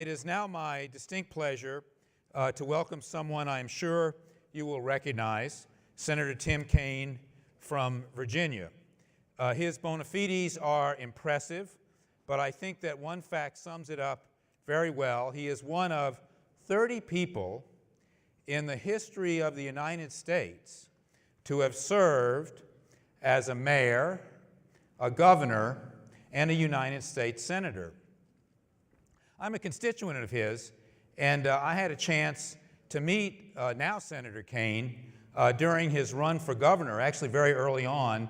It is now my distinct pleasure to welcome someone I'm sure you will recognize, Senator Tim Kaine from Virginia. His bona fides are impressive, but I think that one fact sums it up very well. He is one of 30 people in the history of the United States to have served as a mayor, a governor, and a United States senator. I'm a constituent of his, and I had a chance to meet now Senator Kaine during his run for governor, actually very early on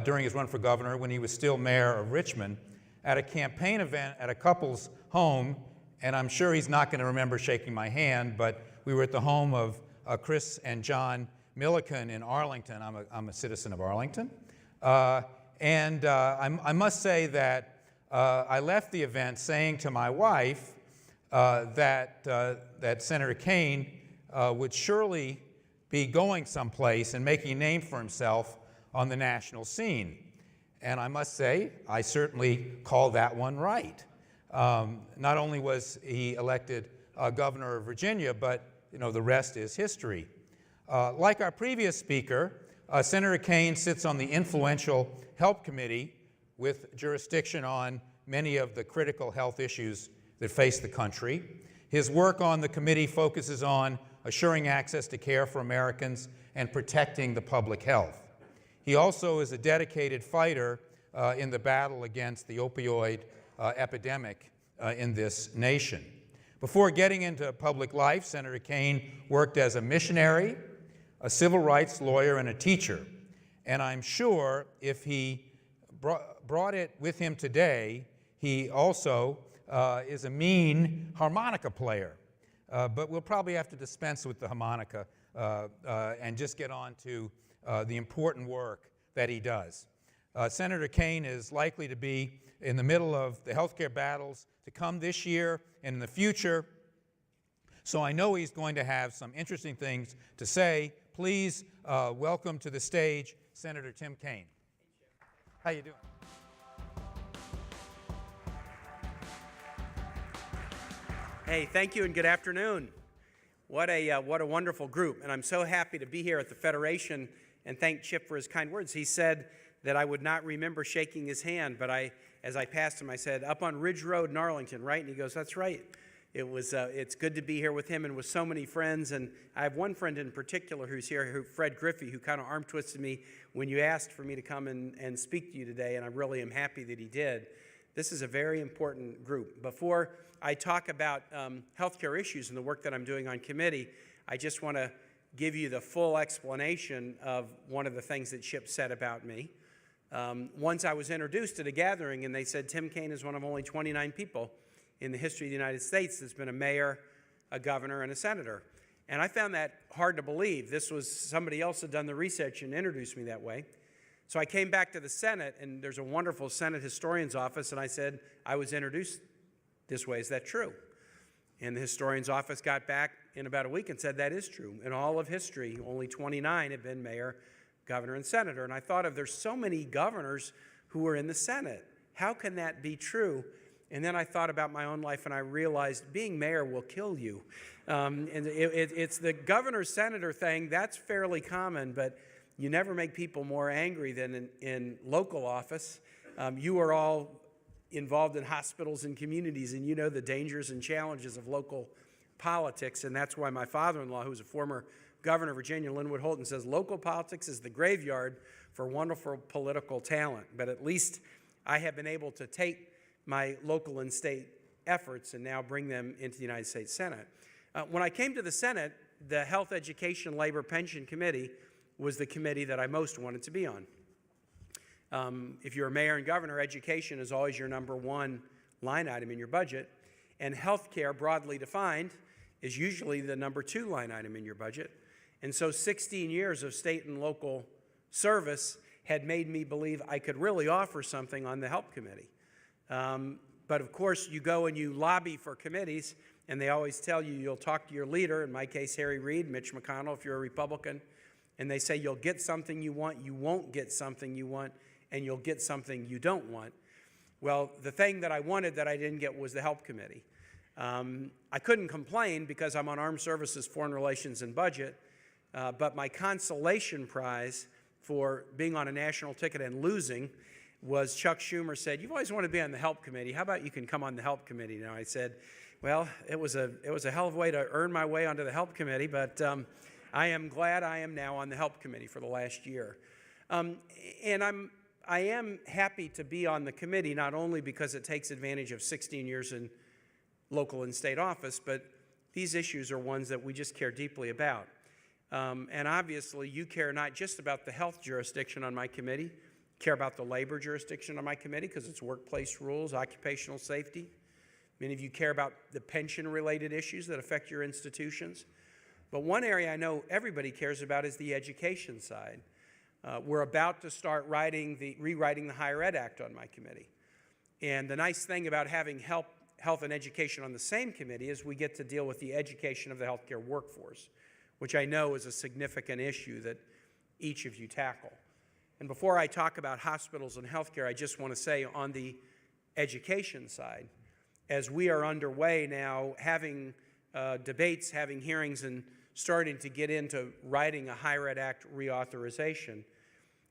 during his run for governor when he was still mayor of Richmond, at a campaign event at a couple's home, and I'm sure he's not going to remember shaking my hand, but we were at the home of Chris and John Milliken in Arlington. I'm a citizen of Arlington. I must say that I left the event saying to my wife that Senator Kaine would surely be going someplace and making a name for himself on the national scene. And I must say, I certainly call that one right. Not only was he elected governor of Virginia, but the rest is history. Like our previous speaker, Senator Kaine sits on the influential Health Committee with jurisdiction on many of the critical health issues that face the country. His work on the committee focuses on assuring access to care for Americans and protecting the public health. He also is a dedicated fighter in the battle against the opioid epidemic in this nation. Before getting into public life, Senator Kaine worked as a missionary, a civil rights lawyer, and a teacher. And I'm sure if he brought it with him today, he also is a mean harmonica player. But we'll probably have to dispense with the harmonica and just get on to the important work that he does. Senator Kaine is likely to be in the middle of the healthcare battles to come this year and in the future. So I know he's going to have some interesting things to say. Please welcome to the stage Senator Tim Kaine. How you doing? Hey, thank you and good afternoon. What a wonderful group, and I'm so happy to be here at the Federation and thank Chip for his kind words. He said that I would not remember shaking his hand, but as I passed him, I said, up on Ridge Road in Arlington, right? And he goes, that's right. It's good to be here with him and with so many friends, and I have one friend in particular who's here, Fred Griffey, who kind of arm twisted me when you asked for me to come and speak to you today, and I really am happy that he did. This is a very important group. Before I talk about healthcare issues and the work that I'm doing on committee, I just want to give you the full explanation of one of the things that Chip said about me. Once I was introduced at a gathering, and they said Tim Kaine is one of only 29 people in the history of the United States that's been a mayor, a governor, and a senator. And I found that hard to believe. This was somebody else had done the research and introduced me that way. So I came back to the Senate, and there's a wonderful Senate historian's office, and I said, I was introduced this way. Is that true? And the historian's office got back in about a week and said that is true. In all of history, only 29 have been mayor, governor, and senator. And I thought of there's so many governors who were in the Senate. How can that be true? And then I thought about my own life, and I realized being mayor will kill you. And it's the governor-senator thing. That's fairly common, but you never make people more angry than in local office. You are all involved in hospitals and communities, and you know the dangers and challenges of local politics, and that's why my father-in-law, who was a former governor of Virginia, Linwood Holton, says local politics is the graveyard for wonderful political talent. But at least I have been able to take my local and state efforts and now bring them into the United States Senate. When I came to the Senate, the Health, Education, Labor, Pension Committee was the committee that I most wanted to be on. If you're a mayor and governor, education is always your number one line item in your budget, and health care, broadly defined, is usually the number two line item in your budget. And so 16 years of state and local service had made me believe I could really offer something on the Health Committee. But of course, you go and you lobby for committees, and they always tell you you'll talk to your leader, in my case, Harry Reid, Mitch McConnell, if you're a Republican, and they say you'll get something you want, you won't get something you want, and you'll get something you don't want. Well, the thing that I wanted that I didn't get was the Health Committee. I couldn't complain because I'm on Armed Services, Foreign Relations, and Budget, but my consolation prize for being on a national ticket and losing was Chuck Schumer said, "You've always wanted to be on the Help Committee. How about you can come on the Help Committee?" Now I said, well, it was a hell of a way to earn my way onto the Help Committee, but I am glad I am now on the Help Committee for the last year. And I am happy to be on the committee, not only because it takes advantage of 16 years in local and state office, but these issues are ones that we just care deeply about. And obviously, you care not just about the health jurisdiction on my committee, care about the labor jurisdiction on my committee because it's workplace rules, occupational safety. Many of you care about the pension-related issues that affect your institutions. But one area I know everybody cares about is the education side. We're about to start rewriting the Higher Ed Act on my committee. And the nice thing about having health and education on the same committee is we get to deal with the education of the healthcare workforce, which I know is a significant issue that each of you tackle. And before I talk about hospitals and healthcare, I just want to say on the education side, as we are underway now having debates, having hearings, and starting to get into writing a Higher Ed Act reauthorization,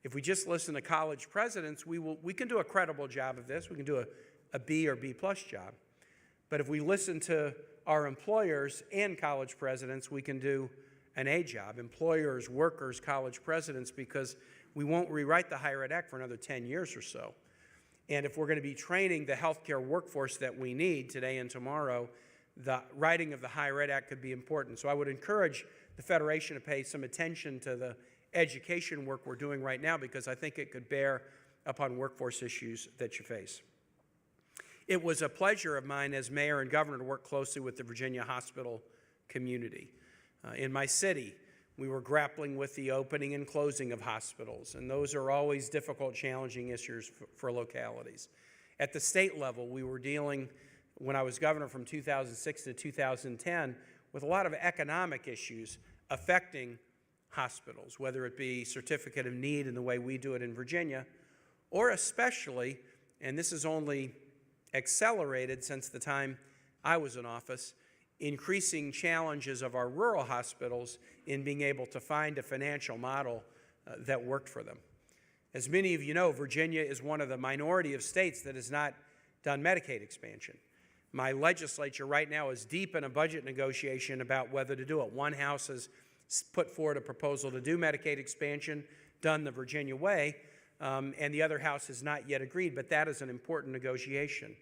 if we just listen to college presidents, we can do a credible job of this. We can do a B or B plus job. But if we listen to our employers and college presidents, we can do an A job. Employers, workers, college presidents, because we won't rewrite the Higher Ed Act for another 10 years or so. And if we're going to be training the healthcare workforce that we need today and tomorrow, the writing of the Higher Ed Act could be important. So I would encourage the Federation to pay some attention to the education work we're doing right now, because I think it could bear upon workforce issues that you face. It was a pleasure of mine as mayor and governor to work closely with the Virginia hospital community. In my city, we were grappling with the opening and closing of hospitals, and those are always difficult, challenging issues for localities. At the state level, we were dealing, when I was governor from 2006 to 2010, with a lot of economic issues affecting hospitals, whether it be certificate of need in the way we do it in Virginia, or especially, and this is only accelerated since the time I was in office, increasing challenges of our rural hospitals in being able to find a financial model that worked for them. As many of you know, Virginia is one of the minority of states that has not done Medicaid expansion. My legislature right now is deep in a budget negotiation about whether to do it. One house has put forward a proposal to do Medicaid expansion, done the Virginia way, and the other house has not yet agreed, but that is an important negotiation.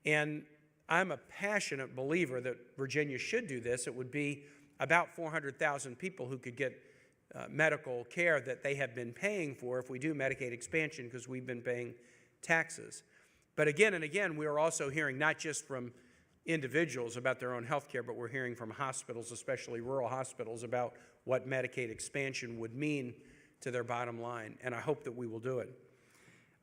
And I'm a passionate believer that Virginia should do this. It would be about 400,000 people who could get medical care that they have been paying for if we do Medicaid expansion, because we've been paying taxes. But again and again, we are also hearing not just from individuals about their own health care, but we're hearing from hospitals, especially rural hospitals, about what Medicaid expansion would mean to their bottom line, and I hope that we will do it.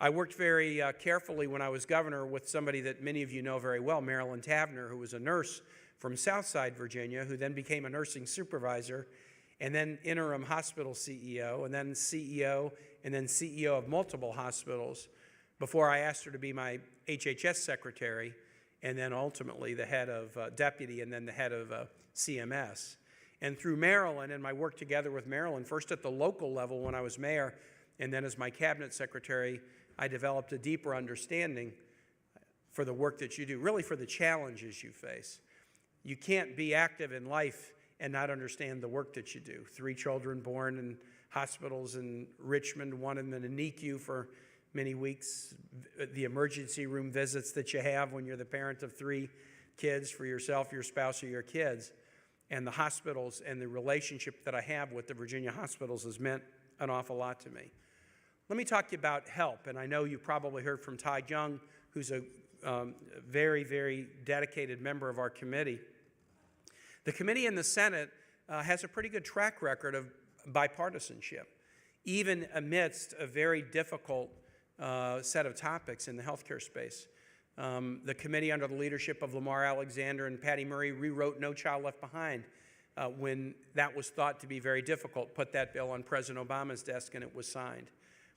I worked very carefully when I was governor with somebody that many of you know very well, Marilyn Tavener, who was a nurse from Southside Virginia, who then became a nursing supervisor, and then interim hospital CEO, and then CEO, and then CEO of multiple hospitals, before I asked her to be my HHS secretary, and then ultimately the head of deputy, and then the head of CMS. And through Marilyn and my work together with Marilyn, first at the local level when I was mayor, and then as my cabinet secretary, I developed a deeper understanding for the work that you do, really for the challenges you face. You can't be active in life and not understand the work that you do. 3 children born in hospitals in Richmond, one in the NICU for many weeks, the emergency room visits that you have when you're the parent of 3 kids for yourself, your spouse, or your kids, and the hospitals and the relationship that I have with the Virginia hospitals has meant an awful lot to me. Let me talk to you about HELP, and I know you probably heard from Todd Young, who's a very, very dedicated member of our committee. The committee in the Senate has a pretty good track record of bipartisanship, even amidst a very difficult set of topics in the healthcare space. The committee under the leadership of Lamar Alexander and Patty Murray rewrote No Child Left Behind when that was thought to be very difficult, put that bill on President Obama's desk, and it was signed.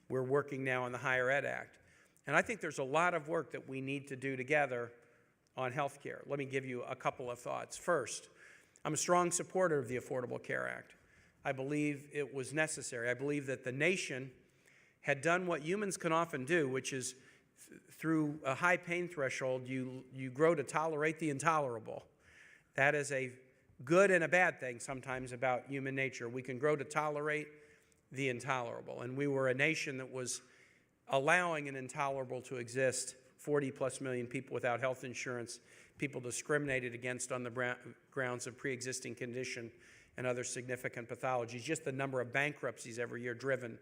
We're working now on the Higher Ed Act. And I think there's a lot of work that we need to do together on health care. Let me give you a couple of thoughts. First, I'm a strong supporter of the Affordable Care Act. I believe it was necessary. I believe that the nation had done what humans can often do, which is through a high pain threshold, you grow to tolerate the intolerable. That is a good and a bad thing sometimes about human nature. We can grow to tolerate the intolerable. And we were a nation that was allowing an intolerable to exist, 40+ million people without health insurance, people discriminated against on the grounds of pre-existing condition and other significant pathologies. Just the number of bankruptcies every year driven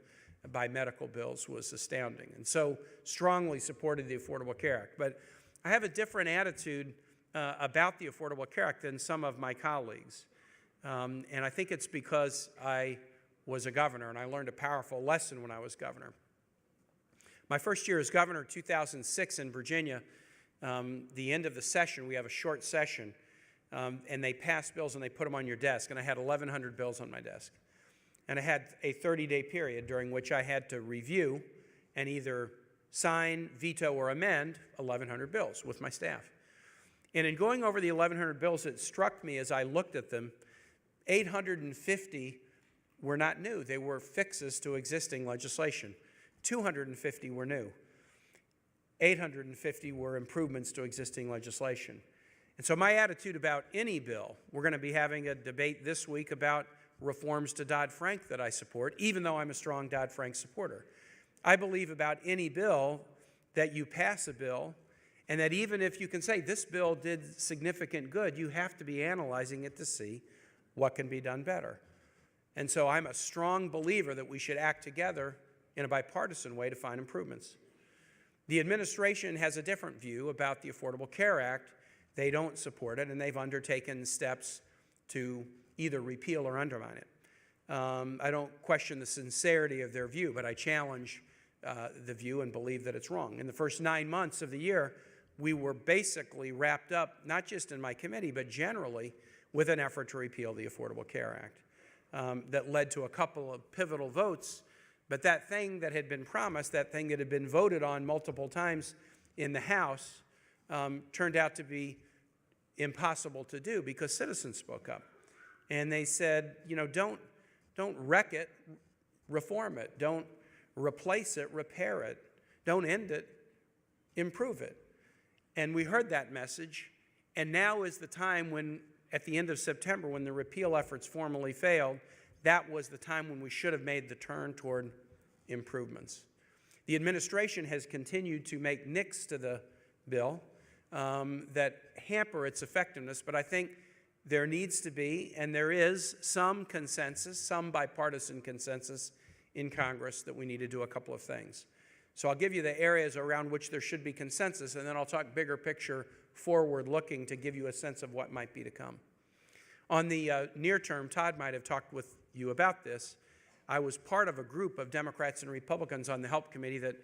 by medical bills was astounding. And so strongly supported the Affordable Care Act. But I have a different attitude about the Affordable Care Act than some of my colleagues. And I think it's because I was a governor, and I learned a powerful lesson when I was governor. My first year as governor, 2006 in Virginia, the end of the session, we have a short session, and they pass bills and they put them on your desk, and I had 1,100 bills on my desk. And I had a 30-day period during which I had to review and either sign, veto, or amend 1,100 bills with my staff. And in going over the 1,100 bills, it struck me as I looked at them, 850 were not new. They were fixes to existing legislation. 250 were new. 850 were improvements to existing legislation. And so my attitude about any bill, we're going to be having a debate this week about reforms to Dodd-Frank that I support, even though I'm a strong Dodd-Frank supporter. I believe about any bill that you pass a bill, and that even if you can say this bill did significant good, you have to be analyzing it to see what can be done better. And so I'm a strong believer that we should act together in a bipartisan way to find improvements. The administration has a different view about the Affordable Care Act. They don't support it, and they've undertaken steps to either repeal or undermine it. I don't question the sincerity of their view, but I challenge the view and believe that it's wrong. In the first 9 months of the year, we were basically wrapped up, not just in my committee, but generally with an effort to repeal the Affordable Care Act that led to a couple of pivotal votes. But that thing that had been promised, that thing that had been voted on multiple times in the House, turned out to be impossible to do because citizens spoke up. And they said, you know, don't wreck it, reform it. Don't replace it, repair it. Don't end it, improve it. And we heard that message, and now is the time when, at the end of September, when the repeal efforts formally failed, that was the time when we should have made the turn toward improvements. The administration has continued to make nicks to the bill that hamper its effectiveness, but I think there needs to be, and there is, some consensus, some bipartisan consensus in Congress that we need to do a couple of things. So I'll give you the areas around which there should be consensus, and then I'll talk bigger picture, forward-looking, to give you a sense of what might be to come. On the near term, Todd might have talked with you about this. I was part of a group of Democrats and Republicans on the Help Committee that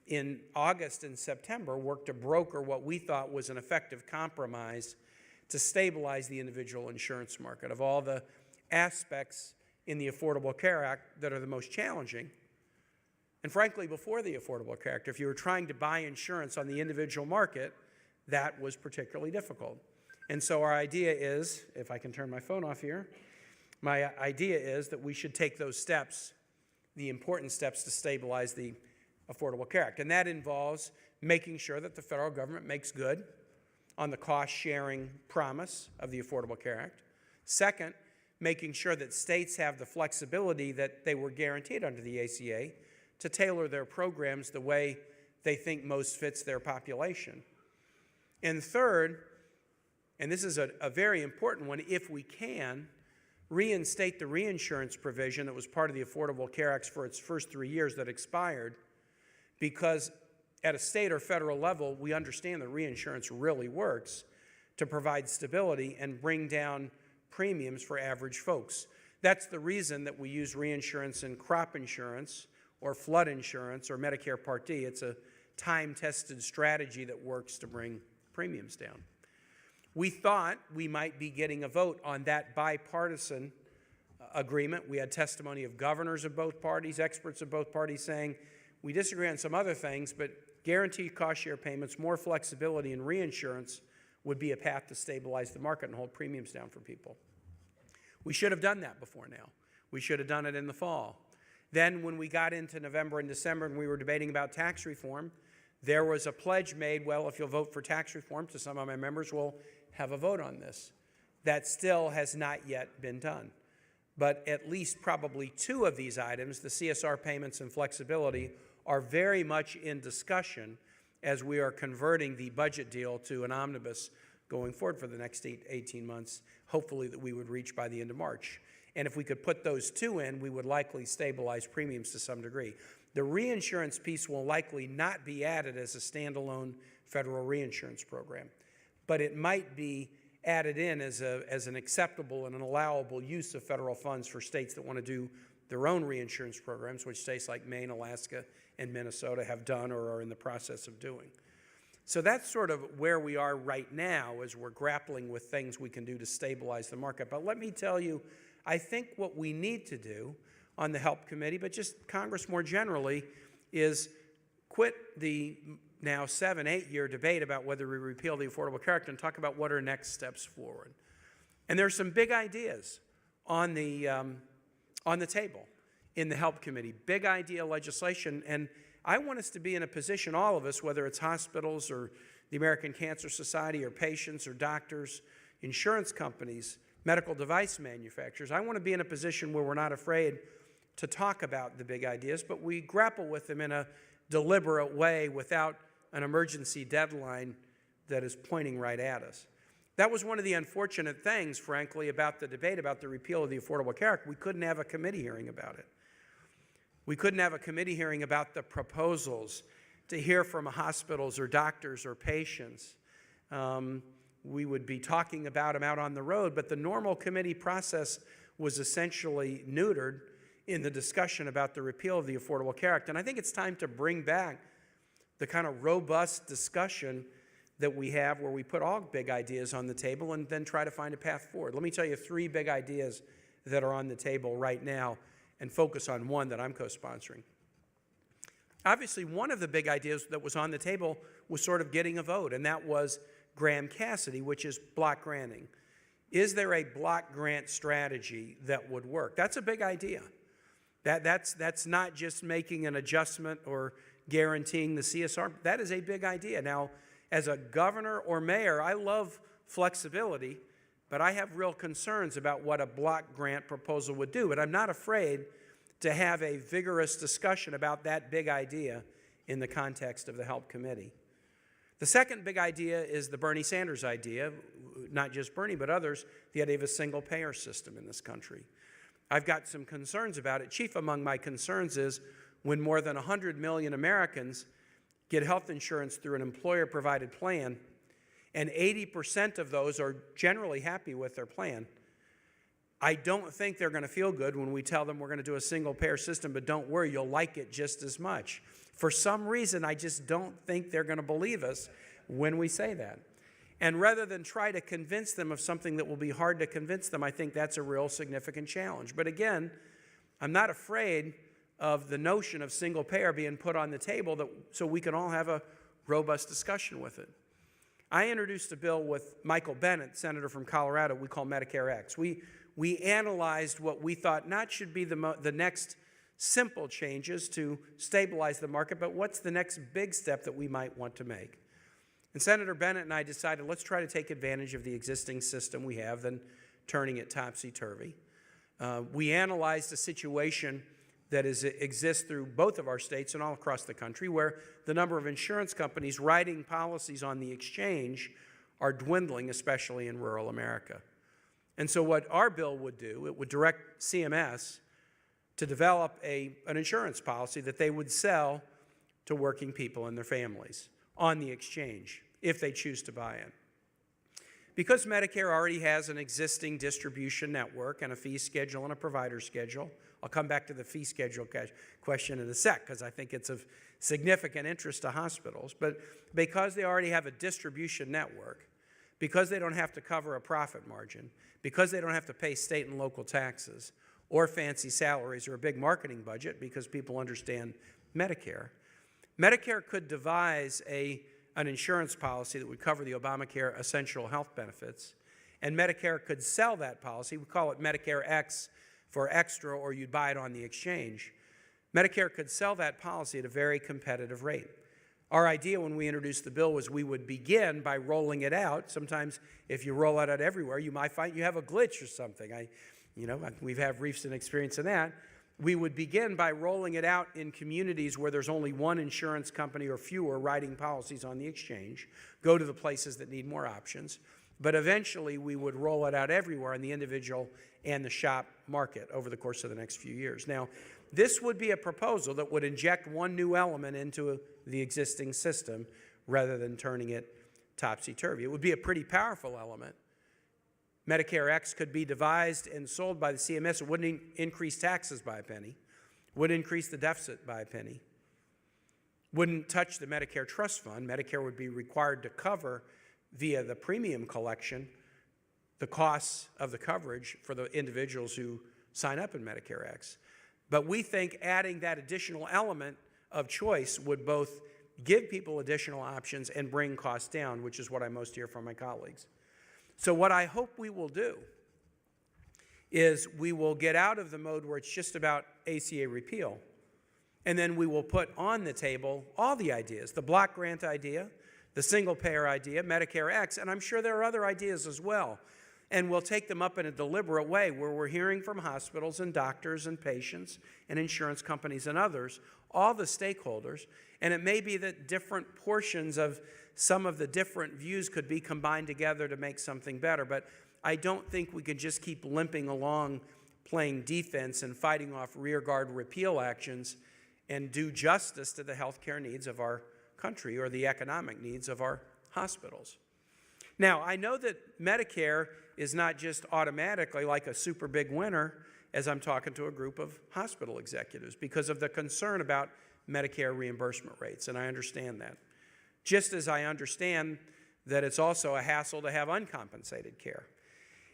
in August and September worked to broker what we thought was an effective compromise to stabilize the individual insurance market. Of all the aspects in the Affordable Care Act that are the most challenging, and frankly, before the Affordable Care Act, if you were trying to buy insurance on the individual market, that was particularly difficult. And so our idea is, if I can turn my phone off here, my idea is that we should take those steps, the important steps to stabilize the Affordable Care Act. And that involves making sure that the federal government makes good on the cost-sharing promise of the Affordable Care Act. Second, making sure that states have the flexibility that they were guaranteed under the ACA to tailor their programs the way they think most fits their population. And third, and this is a very important one, if we can, reinstate the reinsurance provision that was part of the Affordable Care Act for its first 3 years that expired, because at a state or federal level, we understand that reinsurance really works to provide stability and bring down premiums for average folks. That's the reason that we use reinsurance in crop insurance or flood insurance or Medicare Part D. It's a time-tested strategy that works to bring premiums down. We thought we might be getting a vote on that bipartisan agreement. We had testimony of governors of both parties, experts of both parties saying, we disagree on some other things, but guaranteed cost share payments, more flexibility in reinsurance would be a path to stabilize the market and hold premiums down for people. We should have done that before now. We should have done it in the fall. Then when we got into November and December and we were debating about tax reform, there was a pledge made, well, if you'll vote for tax reform, to some of my members, we'll have a vote on this. That still has not yet been done. But at least probably two of these items, the CSR payments and flexibility, are very much in discussion as we are converting the budget deal to an omnibus going forward for the next 18 months, hopefully that we would reach by the end of March. And if we could put those two in, we would likely stabilize premiums to some degree. The reinsurance piece will likely not be added as a standalone federal reinsurance program, but it might be added in as an acceptable and an allowable use of federal funds for states that want to do their own reinsurance programs, which states like Maine, Alaska, and Minnesota have done or are in the process of doing. So that's sort of where we are right now as we're grappling with things we can do to stabilize the market. But let me tell you, I think what we need to do on the HELP Committee, but just Congress more generally, is quit the now 7-8 year debate about whether we repeal the Affordable Care Act and talk about what are next steps forward. And there's some big ideas on the table in the HELP Committee, big idea legislation, and I want us to be in a position, all of us, whether it's hospitals or the American Cancer Society or patients or doctors, insurance companies, medical device manufacturers, I want to be in a position where we're not afraid to talk about the big ideas, but we grapple with them in a deliberate way without an emergency deadline that is pointing right at us. That was one of the unfortunate things, frankly, about the debate about the repeal of the Affordable Care Act. We couldn't have a committee hearing about it. We couldn't have a committee hearing about the proposals to hear from hospitals or doctors or patients. We would be talking about them out on the road, but the normal committee process was essentially neutered in the discussion about the repeal of the Affordable Care Act. And I think it's time to bring back the kind of robust discussion that we have where we put all big ideas on the table and then try to find a path forward. Let me tell you 3 big ideas that are on the table right now and focus on one that I'm co-sponsoring. Obviously, one of the big ideas that was on the table was sort of getting a vote, and that was Graham-Cassidy, which is block granting. Is there a block grant strategy that would work? That's a big idea. That's not just making an adjustment or guaranteeing the CSR. That is a big idea. Now, as a governor or mayor, I love flexibility, but I have real concerns about what a block grant proposal would do. But I'm not afraid to have a vigorous discussion about that big idea in the context of the HELP Committee. The second big idea is the Bernie Sanders idea, not just Bernie, but others, the idea of a single-payer system in this country. I've got some concerns about it. Chief among my concerns is when more than 100 million Americans get health insurance through an employer-provided plan, and 80% of those are generally happy with their plan, I don't think they're going to feel good when we tell them we're going to do a single-payer system, but don't worry, you'll like it just as much. For some reason, I just don't think they're going to believe us when we say that. And rather than try to convince them of something that will be hard to convince them, I think that's a real significant challenge. But again, I'm not afraid of the notion of single payer being put on the table so we can all have a robust discussion with it. I introduced a bill with Michael Bennet, senator from Colorado, we call Medicare X. We analyzed what we thought not should be the next simple changes to stabilize the market, but what's the next big step that we might want to make. And Senator Bennet and I decided, let's try to take advantage of the existing system we have than turning it topsy-turvy. We analyzed a situation that exists through both of our states and all across the country where the number of insurance companies writing policies on the exchange are dwindling, especially in rural America. And so what our bill would do, it would direct CMS to develop an insurance policy that they would sell to working people and their families on the exchange if they choose to buy it. Because Medicare already has an existing distribution network and a fee schedule and a provider schedule, I'll come back to the fee schedule question in a sec because I think it's of significant interest to hospitals, but because they already have a distribution network, because they don't have to cover a profit margin, because they don't have to pay state and local taxes or fancy salaries or a big marketing budget because people understand Medicare, Medicare could devise a an insurance policy that would cover the Obamacare essential health benefits. And Medicare could sell that policy. We call it Medicare X for extra, or you'd buy it on the exchange. Medicare could sell that policy at a very competitive rate. Our idea when we introduced the bill was we would begin by rolling it out. Sometimes if you roll it out everywhere, you might find you have a glitch or something. We've had recent experience in that. We would begin by rolling it out in communities where there's only one insurance company or fewer writing policies on the exchange, go to the places that need more options. But eventually we would roll it out everywhere in the individual and the shop market over the course of the next few years. Now, this would be a proposal that would inject one new element into the existing system rather than turning it topsy-turvy. It would be a pretty powerful element. Medicare X could be devised and sold by the CMS. It wouldn't increase taxes by a penny, would increase the deficit by a penny, wouldn't touch the Medicare Trust Fund. Medicare would be required to cover via the premium collection the costs of the coverage for the individuals who sign up in Medicare X. But we think adding that additional element of choice would both give people additional options and bring costs down, which is what I most hear from my colleagues. So what I hope we will do is we will get out of the mode where it's just about ACA repeal, and then we will put on the table all the ideas, the block grant idea, the single payer idea, Medicare X, and I'm sure there are other ideas as well. And we'll take them up in a deliberate way where we're hearing from hospitals and doctors and patients and insurance companies and others, all the stakeholders, and it may be that different portions of some of the different views could be combined together to make something better. But I don't think we can just keep limping along playing defense and fighting off rearguard repeal actions and do justice to the healthcare needs of our country or the economic needs of our hospitals. Now, I know that Medicare is not just automatically like a super big winner as I'm talking to a group of hospital executives because of the concern about Medicare reimbursement rates, and I understand that. Just as I understand that it's also a hassle to have uncompensated care.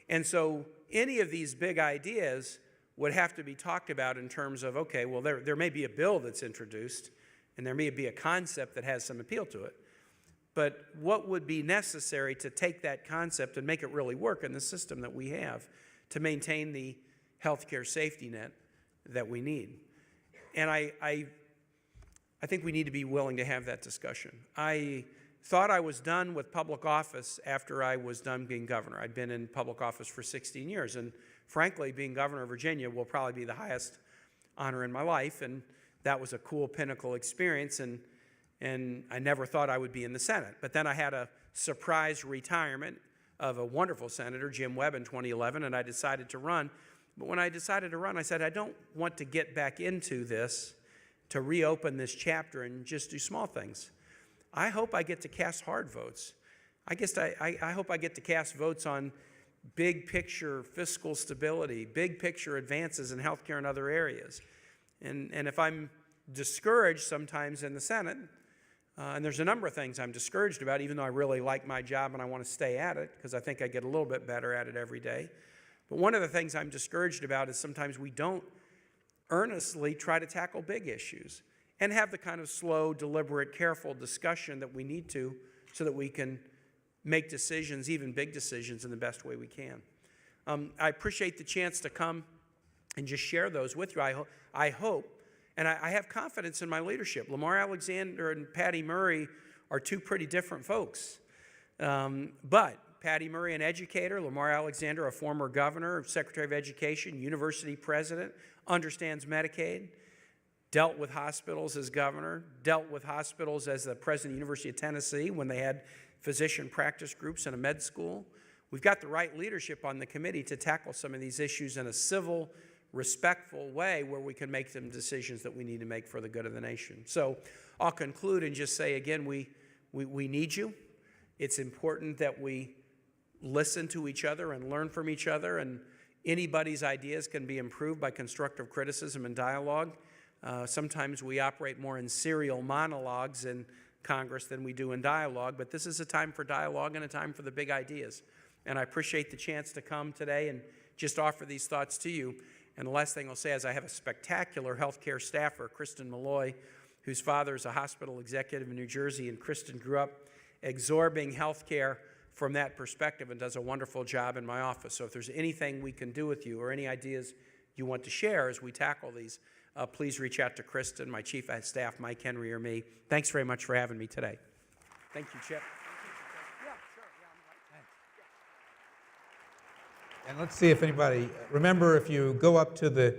And so any of these big ideas would have to be talked about in terms of, okay, well, there may be a bill that's introduced, and there may be a concept that has some appeal to it. But what would be necessary to take that concept and make it really work in the system that we have to maintain the healthcare safety net that we need? And I think we need to be willing to have that discussion. I thought I was done with public office after I was done being governor. I'd been in public office for 16 years, and frankly, being governor of Virginia will probably be the highest honor in my life, and that was a cool pinnacle experience, and I never thought I would be in the Senate. But then I had a surprise retirement of a wonderful senator, Jim Webb, in 2011, and I decided to run. But when I decided to run, I said, I don't want to get back into this to reopen this chapter and just do small things. I hope I get to cast hard votes. I hope I get to cast votes on big picture fiscal stability, big picture advances in healthcare and other areas. And if I'm discouraged sometimes in the Senate, and there's a number of things I'm discouraged about, even though I really like my job and I want to stay at it, because I think I get a little bit better at it every day. But one of the things I'm discouraged about is sometimes we don't earnestly try to tackle big issues and have the kind of slow, deliberate, careful discussion that we need to so that we can make decisions, even big decisions, in the best way we can. I appreciate the chance to come and just share those with you. I hope, and I have confidence in my leadership. Lamar Alexander and Patty Murray are two pretty different folks. But Patty Murray, an educator, Lamar Alexander, a former governor, Secretary of Education, university president, understands Medicaid, dealt with hospitals as governor, dealt with hospitals as the president of the University of Tennessee when they had physician practice groups in a med school. We've got the right leadership on the committee to tackle some of these issues in a civil, respectful way where we can make some decisions that we need to make for the good of the nation. So I'll conclude and just say again, we need you. It's important that we listen to each other and learn from each other, and anybody's ideas can be improved by constructive criticism and dialogue. Sometimes we operate more in serial monologues in Congress than we do in dialogue, but this is a time for dialogue and a time for the big ideas. And I appreciate the chance to come today and just offer these thoughts to you. And the last thing I'll say is I have a spectacular healthcare staffer, Kristen Malloy, whose father is a hospital executive in New Jersey, and Kristen grew up absorbing health care from that perspective and does a wonderful job in my office. So if there's anything we can do with you or any ideas you want to share as we tackle these, please reach out to Kristen, my chief of staff, Mike Henry, or me. Thanks very much for having me today. Thank you, Chip. Yeah, sure. And let's see if anybody, remember, if you go up to the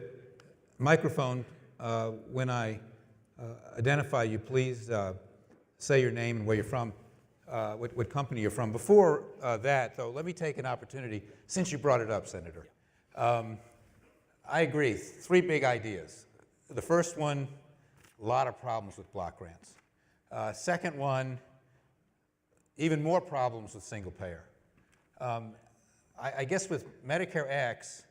microphone when I identify you, please say your name and where you're from, what company you're from. Before that, though, let me take an opportunity, since you brought it up, Senator. I agree, 3 big ideas. The first one, a lot of problems with block grants. Second one, even more problems with single payer. I guess with Medicare X,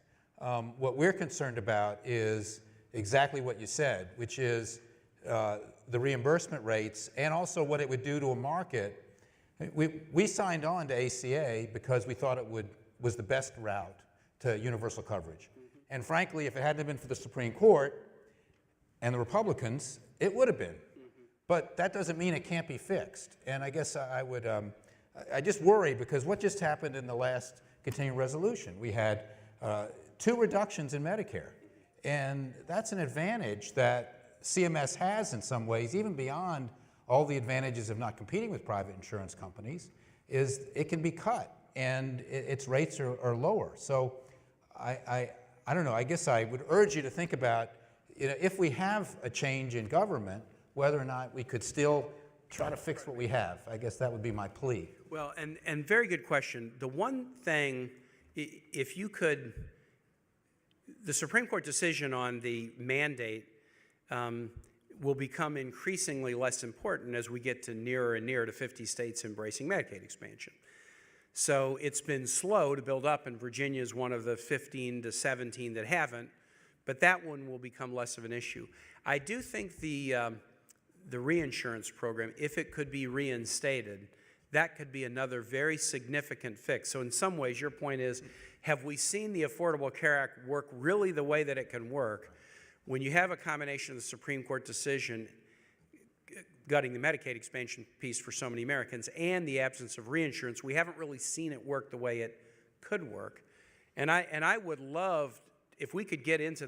what we're concerned about is exactly what you said, which is the reimbursement rates and also what it would do to a market. We signed on to ACA because we thought it was the best route to universal coverage. And frankly, if it hadn't been for the Supreme Court and the Republicans, it would have been. But that doesn't mean it can't be fixed. And I guess I just worry because what just happened in the last continuing resolution? We had 2 reductions in Medicare. And that's an advantage that CMS has in some ways, even beyond all the advantages of not competing with private insurance companies, is it can be cut and its rates are lower. So I don't know, I guess I would urge you to think about, if we have a change in government, whether or not we could still try to fix what we have. I guess that would be my plea. Well, and very good question. The one thing, if you could, the Supreme Court decision on the mandate will become increasingly less important as we get to nearer and nearer to 50 states embracing Medicaid expansion. So it's been slow to build up, and Virginia is one of the 15 to 17 that haven't, but that one will become less of an issue. I do think the reinsurance program, if it could be reinstated, that could be another very significant fix. So in some ways, your point is, have we seen the Affordable Care Act work really the way that it can work? When you have a combination of the Supreme Court decision gutting the Medicaid expansion piece for so many Americans and the absence of reinsurance, we haven't really seen it work the way it could work. And I would love, if we could get into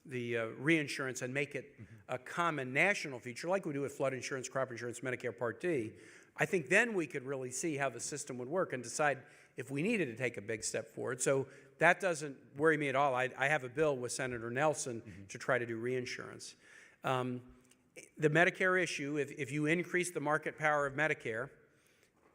the reinsurance and make it a common national feature, like we do with flood insurance, crop insurance, Medicare Part D, I think then we could really see how the system would work and decide if we needed to take a big step forward. So that doesn't worry me at all. I have a bill with Senator Nelson to try to do reinsurance. The Medicare issue, if you increase the market power of Medicare,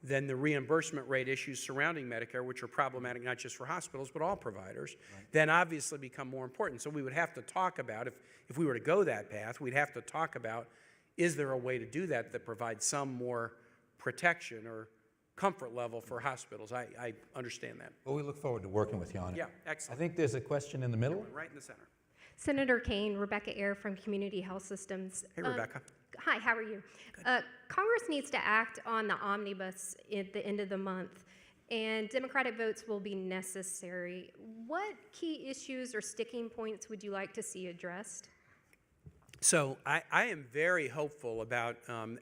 then the reimbursement rate issues surrounding Medicare, which are problematic not just for hospitals but all providers, then obviously become more important. So we would have to talk about, if we were to go that path, we'd have to talk about, is there a way to do that that provides some more protection or comfort level for hospitals? I understand that. Well, we look forward to working with you on it. Yeah, excellent. I think there's a question in the middle. Right in the center. Senator Kaine, Rebecca Ayre from Community Health Systems. Hey, Rebecca. Hi, how are you? Congress needs to act on the omnibus at the end of the month, and Democratic votes will be necessary. What key issues or sticking points would you like to see addressed? So I am very hopeful about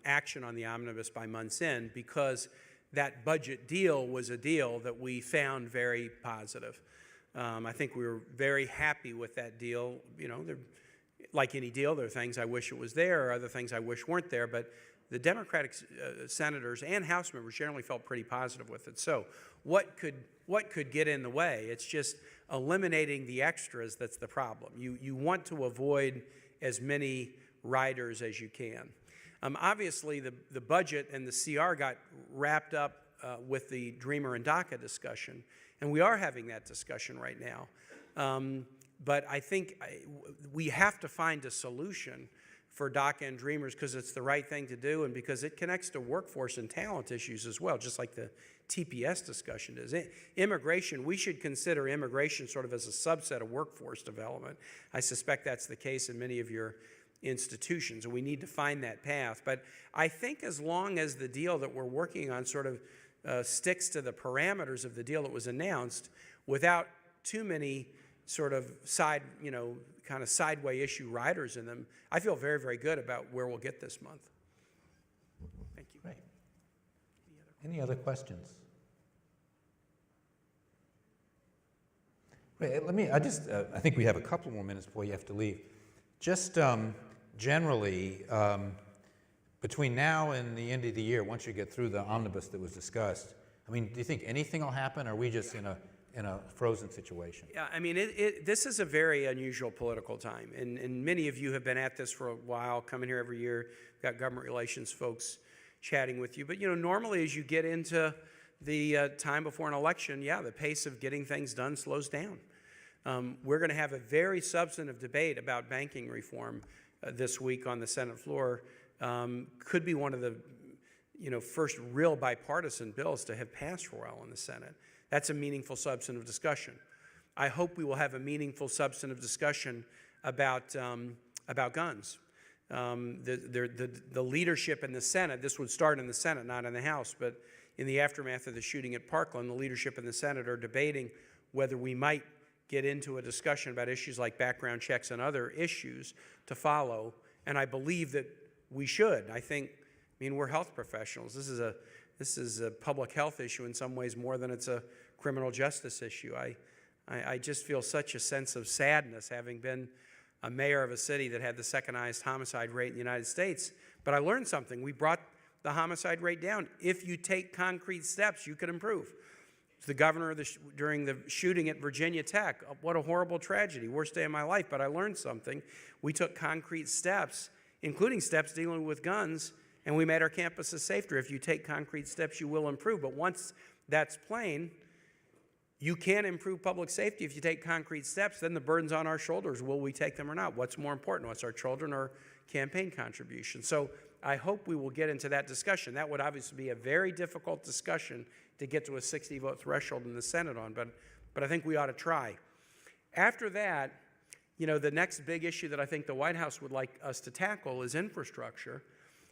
action on the omnibus by month's end, because that budget deal was a deal that we found very positive. I think we were very happy with that deal. You know, like any deal, there are things I wish it was there, or other things I wish weren't there, but the Democratic senators and House members generally felt pretty positive with it. So what could get in the way? It's just eliminating the extras that's the problem. You want to avoid as many riders as you can. Obviously, the budget and the CR got wrapped up with the Dreamer and DACA discussion, and we are having that discussion right now. But I think we have to find a solution for DACA and Dreamers, because it's the right thing to do and because it connects to workforce and talent issues as well, just like the TPS discussion does. Immigration, we should consider immigration sort of as a subset of workforce development. I suspect that's the case in many of your institutions, and we need to find that path. But I think as long as the deal that we're working on sort of sticks to the parameters of the deal that was announced without too many sort of kind of sideway issue riders in them, I feel very, very good about where we'll get this month. Thank you. Great. Any other questions? Great. I think we have a couple more minutes before you have to leave. Just generally, between now and the end of the year, once you get through the omnibus that was discussed, I mean, do you think anything will happen, or are we just in a frozen situation? Yeah, I mean, this is a very unusual political time, and many of you have been at this for a while, coming here every year, got government relations folks chatting with you. But, normally as you get into the time before an election, yeah, the pace of getting things done slows down. We're going to have a very substantive debate about banking reform this week on the Senate floor. Could be one of the first real bipartisan bills to have passed for a while in the Senate. That's a meaningful substantive discussion. I hope we will have a meaningful substantive discussion about guns. The leadership in the Senate, this would start in the Senate, not in the House, but in the aftermath of the shooting at Parkland, the leadership in the Senate are debating whether we might get into a discussion about issues like background checks and other issues to follow, and I believe that we should. I mean, we're health professionals. This is a public health issue in some ways more than it's a criminal justice issue. I just feel such a sense of sadness having been a mayor of a city that had the second highest homicide rate in the United States. But I learned something. We brought the homicide rate down. If you take concrete steps, you could improve. The governor during the shooting at Virginia Tech, what a horrible tragedy, worst day of my life, but I learned something. We took concrete steps, including steps dealing with guns, and we made our campuses safer. If you take concrete steps, you will improve. But once that's plain, you can improve public safety if you take concrete steps. Then the burden's on our shoulders. Will we take them or not? What's more important? What's our children or campaign contributions? So I hope we will get into that discussion. That would obviously be a very difficult discussion to get to a 60-vote threshold in the Senate on, but I think we ought to try. After that, the next big issue that I think the White House would like us to tackle is infrastructure.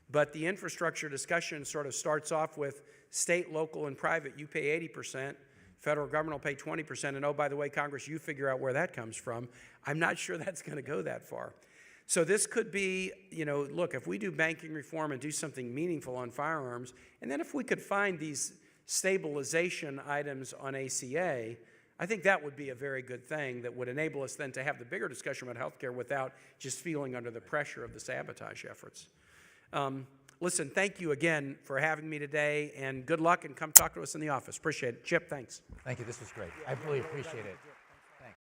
But the infrastructure discussion sort of starts off with state, local, and private. You pay 80%, federal government will pay 20%, and oh, by the way, Congress, you figure out where that comes from. I'm not sure that's going to go that far. So this could be, look, if we do banking reform and do something meaningful on firearms, and then if we could find these stabilization items on ACA, I think that would be a very good thing that would enable us then to have the bigger discussion about health care without just feeling under the pressure of the sabotage efforts. Listen, thank you again for having me today, and good luck, and come talk to us in the office. Appreciate it. Chip, thanks. Thank you. This was great. I really appreciate it.